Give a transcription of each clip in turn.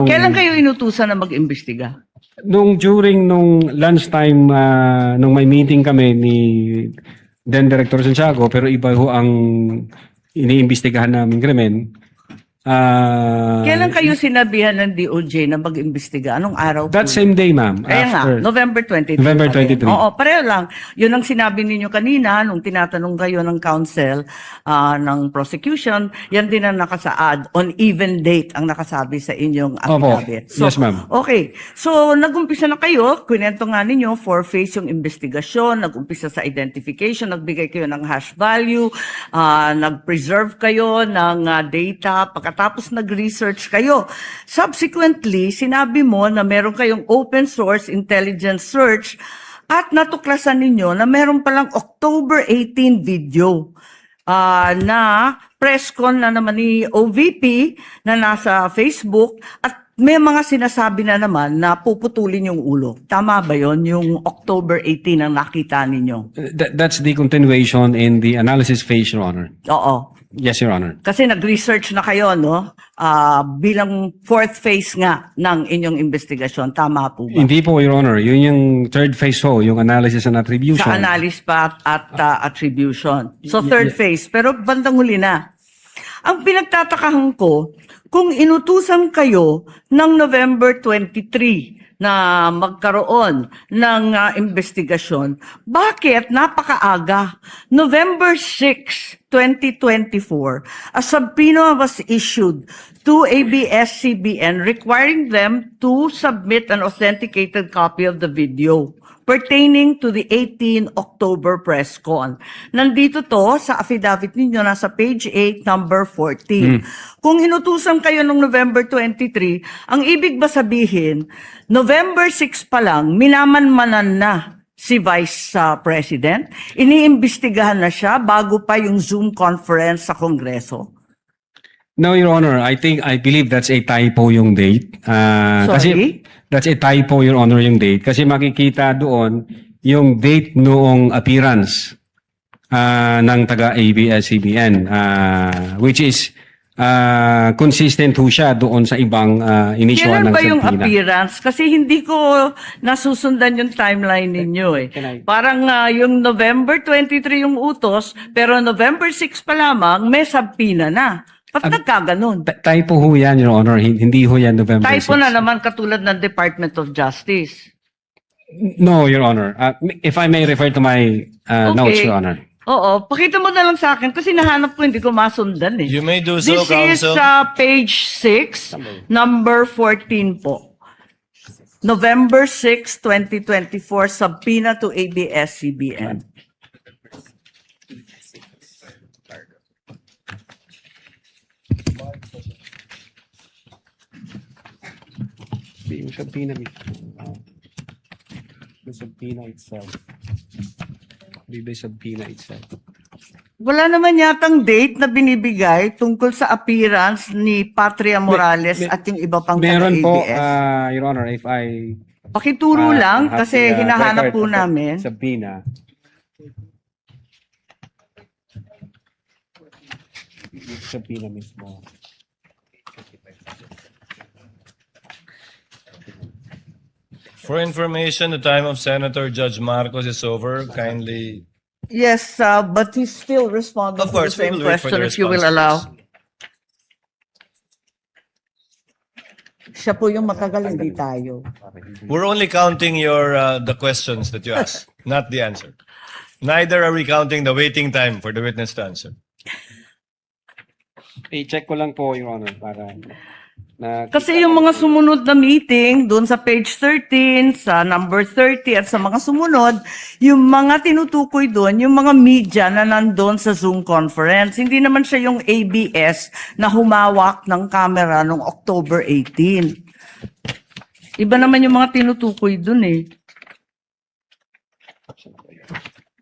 Kailan kayo inutusan na mag-imbestiga? Nung lunchtime, nung may meeting kami ni then Director Santiago, pero iba ho ang iniimbestigahan namin krimen. Kailan kayo sinabihan ng DOJ na mag-imbestiga? Anong araw That po? same day, ma'am. Kaya nga, after- November 23. November pa rin. 23. Oo, pareho lang. Yun ang sinabi ninyo kanina nung tinatanong kayo ng counsel ng prosecution. Yan din ang nakasaad. On even date ang nakasabi sa inyong Opo. affidavit. Yes, ma'am. Okay. So, nag-umpisa na kayo. Kwento nga ninyo, 4-phase yung investigasyon. Nag-umpisa sa identification. Nagbigay kayo ng hash value. Nag-preserve kayo ng data. Pagkatapos nag-research kayo. Subsequently, sinabi mo na meron kayong open source intelligence search at natuklasan ninyo na meron palang October 18 video na press con na naman ni OVP na nasa Facebook at may mga sinasabi na naman na puputulin yung ulo. Tama ba yon yung October 18 ang nakita ninyo? That's the continuation in the analysis phase, Your Honor. Oo. Yes, Your Honor. Kasi nag-research na kayo, no? Bilang fourth phase nga ng inyong investigasyon. Tama po ba? Hindi po, Your Honor. Yun yung third phase ho, yung analysis and attribution. Sa analysis pa at attribution. So third phase. Pero bandang huli na. Ang pinagtatakahan ko, kung inutusan kayo ng November 23 na magkaroon ng investigasyon, bakit napakaaga? November 6, 2024, a subpoena was issued to ABS-CBN requiring them to submit an authenticated copy of the video pertaining to the 18 October press con. Nandito to sa affidavit ninyo, nasa page 8, number 14. Kung inutusan kayo noong November 23, ang ibig ba sabihin, November 6 pa lang, minamanmanan na si Vice President? Iniimbestigahan na siya bago pa yung Zoom conference sa Kongreso? No, Your Honor. I believe that's a typo yung date. Kasi that's a typo, Your Honor, yung date. Kasi makikita doon yung date noong appearance ng taga-ABS-CBN, which is consistent ho siya doon sa ibang inisyuhan Kailan ng ba yung subpoena. appearance? Kasi hindi ko nasusundan yung timeline ninyo eh. Parang yung November 23 yung utos, pero November 6 pa lamang may subpoena na. Ba't nagkaganon? Typo ho yan, Your Honor. Hindi ho yan November 6. Typo na naman katulad ng Department of Justice. No, Your Honor. If I may refer to my notes, Your Honor. Oo, pakita mo na lang sa akin kasi nahanap ko hindi ko masundan eh. You may do so, This Counsel. is page 6, number 14 po. November 6, 2024, subpoena to ABS-CBN. Yung subpoena mismo. The subpoena itself. The subpoena itself. Wala naman yatang date na binibigay tungkol sa appearance ni Patria Morales at yung iba pang Meron po, taga-ABS. Your Honor, if I Pakituro lang have kasi the, hinahanap record po of the namin. subpoena. Subpoena mismo. For information, the time of Senator Judge Marcos is over. Kindly. Yes, but he's still responding Of course, to the we same will wait for question the if you will responses. allow. Siya po yung matagal, hindi tayo. We're only counting your the questions that you asked, not the answer. Neither are we counting the waiting time for the witness to answer. I-check ko lang po, Your Honor, para Kasi yung mga sumunod na meeting, doon sa page 13, sa number 30, at sa mga sumunod, yung mga tinutukoy doon, yung mga media na nandun sa Zoom conference. Hindi naman siya yung ABS na humawak ng camera noong October 18. Iba naman yung mga tinutukoy doon eh.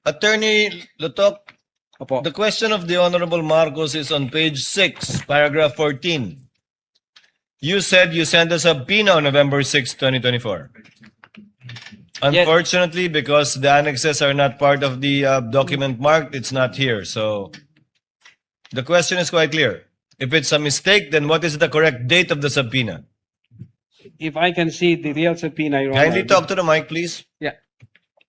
Attorney Lutok, Opo. the question of the Honorable Marcos is on page 6, paragraph 14. You said you sent a subpoena on November 6, 2024. Unfortunately, because the annexes are not part of the document marked, it's not here. So the question is quite clear. If it's a mistake, then what is the correct date of the subpoena? If I can see the real subpoena, Your Kindly Honor. talk to the mic, please. Yeah.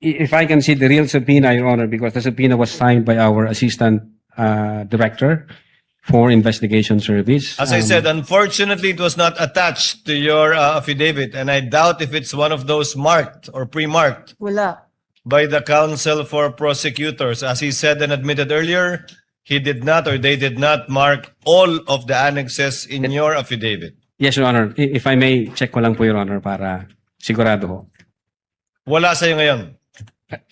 If I can see the real subpoena, Your Honor, because the subpoena was signed by our Assistant Director for Investigation Service. As I said, unfortunately, it was not attached to your affidavit, and I doubt if it's one of those marked or pre-marked Wala. by the counsel for prosecutors. As he said and admitted earlier, he did not or they did not mark all of the annexes in your affidavit. Yes, Your Honor. If I may, check ko lang po, Your Honor, para sigurado ho. Wala sa'yo ngayon.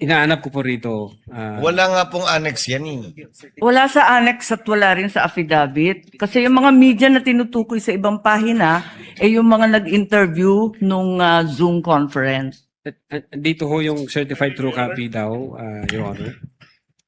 Inaanap ko po rito. Wala nga pong annex yan eh. Wala sa annex at wala rin sa affidavit. Kasi yung mga media na tinutukoy sa ibang pahina, yung mga nag-interview nung Zoom conference. Dito ho yung certified true copy daw, Your Honor.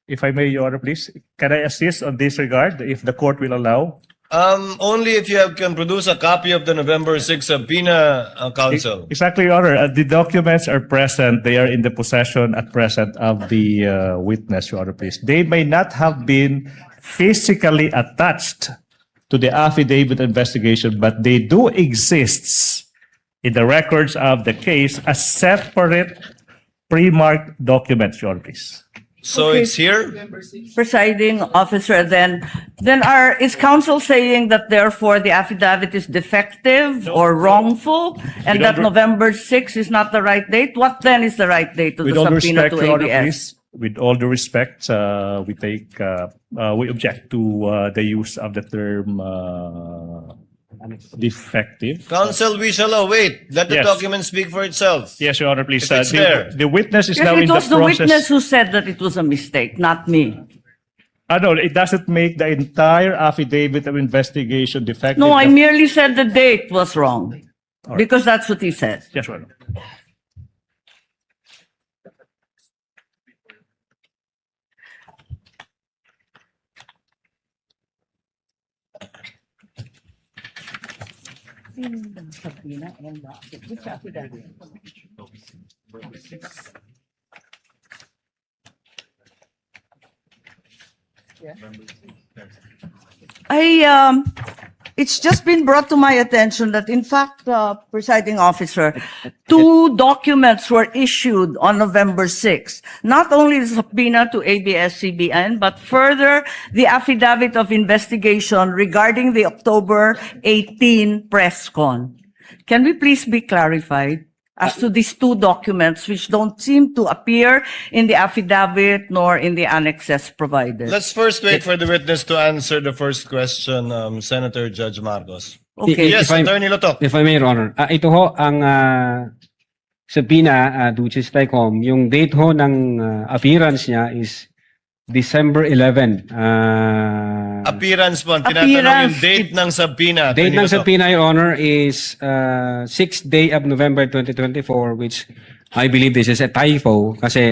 If I may, Your Honor, please, can I assist on this regard, if the court will allow? Only if you can produce a copy of the November 6 subpoena, counsel. Exactly, Your Honor. The documents are present. They are in the possession at present of the witness, Your Honor, please. They may not have been physically attached to the affidavit investigation, but they do exist in the records of the case as separate pre-marked documents, Your Honor, please. So Okay. it's here? Presiding officer, then is counsel saying that therefore the affidavit is defective or wrongful and With that all November 6 is not the right date? What then is the right date to With the all due subpoena respect, to Your Honor, ABS? please, with all due respect, we object to the use of the term defective. Counsel, we shall await. Let the Yes. document speak for itself. Yes, Your Honor, please. If it's there. The witness is Yes, now it in the was the witness process. who said that it was a mistake, not me. No, it doesn't make the entire affidavit of investigation defective. No, I merely said the date was wrong because that's what he said. Yes, Your Honor. It's just been brought to my attention that in fact, presiding officer, two documents were issued on November 6. Not only the subpoena to ABS-CBN, but further the affidavit of investigation regarding the October 18 press con. Can we please be clarified as to these two documents which don't seem to appear in the affidavit nor in the annexes provided? Let's first wait for the witness to answer the first question, Senator Judge Marcos. Okay. Yes, If I- Attorney Lotok. If I may, Your Honor. Ito ho, ang subpoena, Duces Tecom, yung date ho ng appearance niya is December 11. Appearance po. Ang tinatanong Appearance. yung date ng subpoena. Date Attorney ng Lotok. subpoena, Your Honor, is 6th day of November 2024, which I believe this is a typo kasi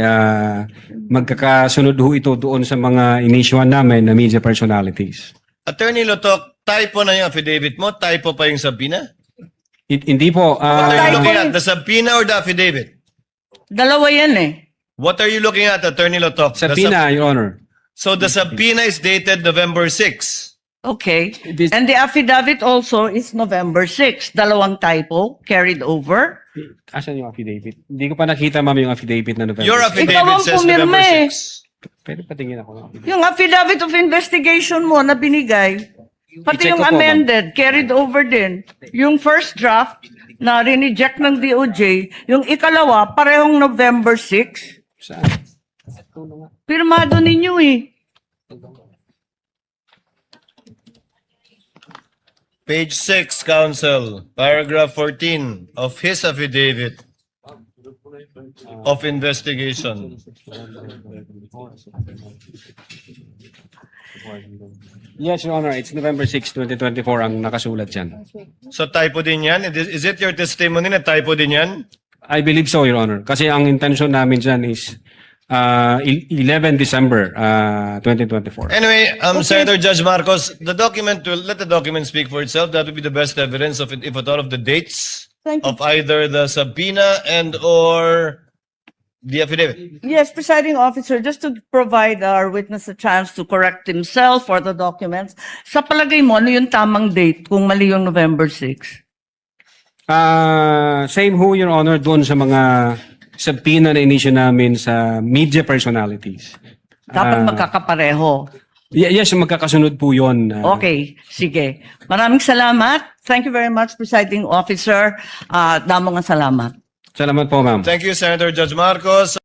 magkakasunod ho ito doon sa mga inisyuhan namin na media personalities. Attorney Lotok, typo na yung affidavit mo? Typo pa yung subpoena? Hindi po. What are you typo looking yun. at? The subpoena or the affidavit? Dalawa yan eh. What are you looking at, Attorney Lotok? The Subpoena, Your Honor. So the subpoena is dated November 6. Okay. This- And the affidavit also is November 6. Dalawang typo carried over. Asan yung affidavit? Hindi ko pa nakita, ma'am, yung affidavit na November. Your 6. Ikaw affidavit ang says pumirma November eh. 6. Pwede patingin ako ng affidavit. Yung affidavit of investigation mo na binigay, pati I-check yung ko po, amended, carried over din. Yung first draft na rineject ng DOJ, yung ikalawa, parehong November 6. Saan? Pirmado ninyo eh. Page 6, Counsel, paragraph 14 of his affidavit of investigation. Yes, Your Honor. It's November 6, 2024 ang nakasulat dyan. So typo din yan? Is it your testimony na typo din yan? I believe so, Your Honor. Kasi ang intention namin dyan is 11 December 2024. Anyway, Senator Judge Marcos, let the document speak for itself. That would be the best evidence of it, if at all, of the dates Thank you. of either the subpoena and or the affidavit. Yes, presiding officer, just to provide our witness a chance to correct himself or the documents, sa palagay mo, ano yung tamang date kung mali yung November 6? Same ho, Your Honor, doon sa mga subpoena na inisyu namin sa media personalities. Dapat magkakapareho. Yes, magkakasunod po yun. Okay, sige. Maraming salamat. Thank you very much, Presiding Officer. Damong salamat. Salamat po, ma'am. Thank you, Senator Judge Marcos.